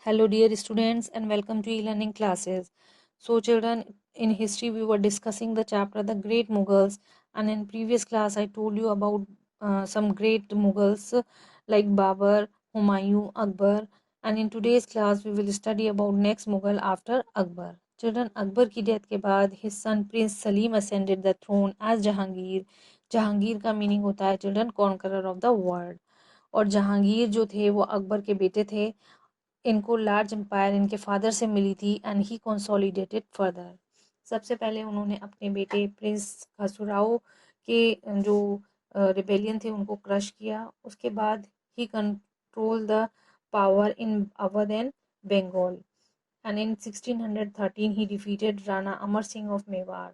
Hello, dear students, and welcome to e-learning classes. So, children, in history, we were discussing the chapter The Great Mughals, and in previous class, I told you about some great Mughals like Babur, Humayun, Akbar, and in today's class, we will study about next Mughal after Akbar. Children, Akbar की death के बाद his son Prince Salim ascended the throne as Jahangir. Jahangir का meaning होता है children conqueror of the world. और जहांगीर जो थे वो अकबर के बेटे थे। इनको लार्ज एम्पायर इनके फादर से मिली थी एंड ही कंसोलिडेटेड फर्दर। सबसे पहले उन्होंने अपने बेटे प्रिंस खसुराओ के जो रिबेलियन थे उनको क्रश किया। उसके बाद ही control the power in Awadh and Bengal and in 1613 he defeated Rana Amar Singh of Mewar.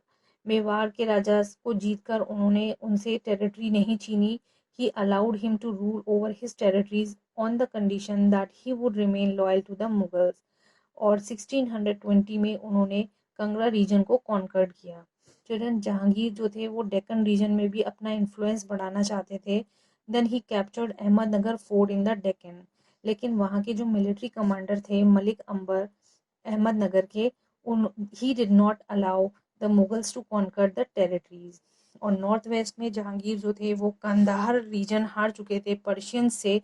Mewar के राजा को जीतकर उन्होंने उनसे टेरिटरी नहीं छीनी। He allowed him to rule over his territories on the condition that he would remain loyal to the Mughals. और 1620 में उन्होंने कंगड़ा रीजन को कॉन्कर्ड किया। चिल्ड्रन, जहांगीर जो थे वो डेक्कन रीजन में भी अपना इन्फ्लुएंस बढ़ाना चाहते थे। Then he captured Ahmednagar fort in the Deccan. लेकिन वहाँ के जो मिलिट्री कमांडर थे मलिक अंबर अहमदनगर के, उन he did not allow the Mughals to conquer the territories. और नॉर्थ वेस्ट में जहांगीर जो थे वो कंधार रीजन हार चुके थे पर्शियन से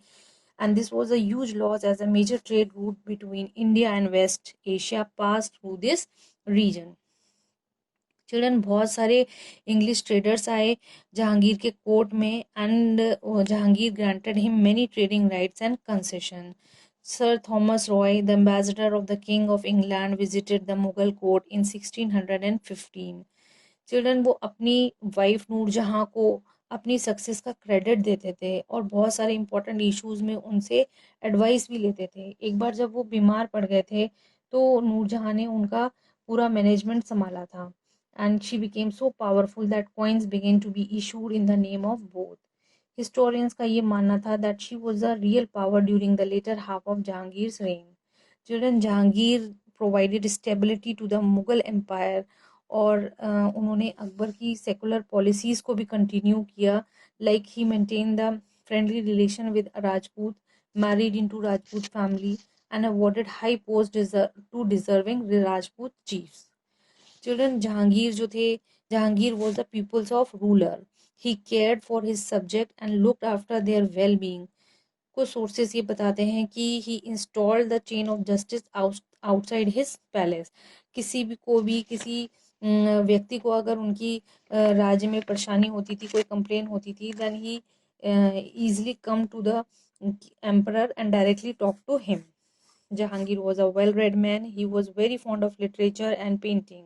and this was a huge loss as a major trade route between India and West Asia passed through this region. Children, बहुत सारे इंग्लिश ट्रेडर्स आए जहांगीर के कोर्ट में and Jahangir granted him many trading rights and concession. Sir Thomas Roy the ambassador of the king of England visited the Mughal court in 1615। Children, वो अपनी wife Noor Jahan को अपनी success का क्रेडिट देते थे और बहुत सारे इंपॉर्टेंट इश्यूज में उनसे एडवाइस भी लेते थे। एक बार जब वो बीमार पड़ गए थे तो नूरजहां ने उनका पूरा मैनेजमेंट संभाला था and she became so powerful that coins began to be issued in the name of both. Historians का ये मानना था that she was a real power during the later half of Jahangir's reign. Children, Jahangir provided stability to the Mughal empire और उन्होंने अकबर की secular policies को भी continue किया। Like he maintain the friendly relation with Rajput, married into Rajput family and awarded high post to deserving Rajput chiefs. Children, Jahangir जो थे, Jahangir was the peoples of ruler. He cared for his subject and looked after their well being. कुछ sources ये बताते हैं कि he installed the chain of justice outside his palace. किसी भी को भी किसी व्यक्ति को अगर उनकी राज्य में परेशानी होती थी, कोई कंप्लेन होती थी, then he easily come to the emperor and directly talk to him. Jahangir was a well-read man. He was very fond of literature and painting.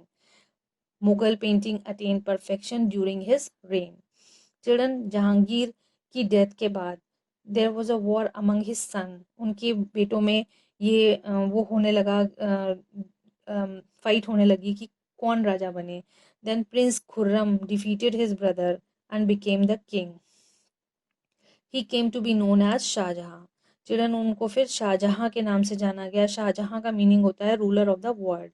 Mughal painting attain perfection during his reign. Children, Jahangir की death के बाद there was a war among his son. उनके बेटों में ये वो होने लगा, फाइट होने लगी कि कौन राजा बने। Then prince Khurram defeated his brother and became the king. He came to be known as Shahjahan. Children, उनको फिर शाहजहां के नाम से जाना गया। शाहजहां का मीनिंग होता है ruler of the world.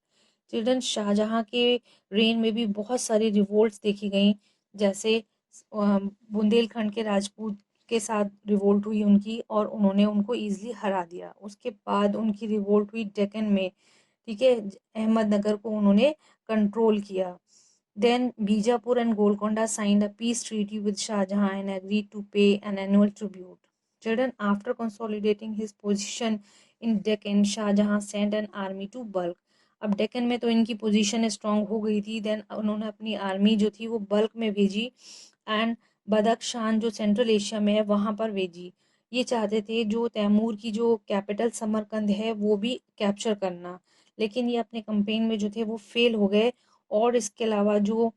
Children, Shahjahan के रेन में भी बहुत सारी रिवोल्ट्स देखी गई, जैसे बुंदेलखंड के राजपूत के साथ रिवोल्ट हुई उनकी और उन्होंने उनको इजीली हरा दिया। उसके बाद उनकी रिवोल्ट हुई डेक्कन में, ठीक है, अहमदनगर को उन्होंने कंट्रोल किया। Then Bijapur and Golconda signed a peace treaty with Shah Jahan and agreed to pay an annual tribute. Children, after consolidating his position in Deccan, Shah Jahan sent an army to Balkh. अब डेक्कन में तो इनकी position strong हो गई थी। Then उन्होंने अपनी army जो थी वो बल्क में भेजी एंड बदख्शान जो सेंट्रल एशिया में है वहाँ पर भेजी। ये चाहते थे जो तैमूर की जो कैपिटल समरकंद है वो भी कैप्चर करना, लेकिन ये अपने कंपेन में जो थे वो फेल हो गए। और इसके अलावा जो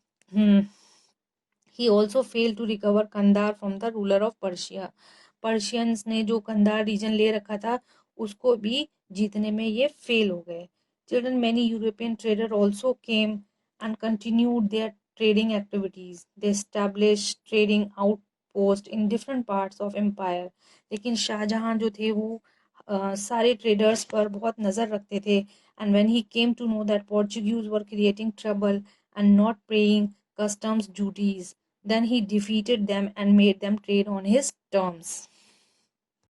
he also fail to recover Kandahar from the ruler of Persia. Persians ने जो कंधार रीजन ले रखा था उसको भी जीतने में ये फेल हो गए। Children, many European trader also came and continued their trading activities. They established trading outpost in different parts of empire. लेकिन शाहजहां जो थे वो सारे ट्रेडर्स पर बहुत नज़र रखते थे। And when he came to know that Portuguese were creating trouble and not paying customs duties, then he defeated them and made them trade on his terms.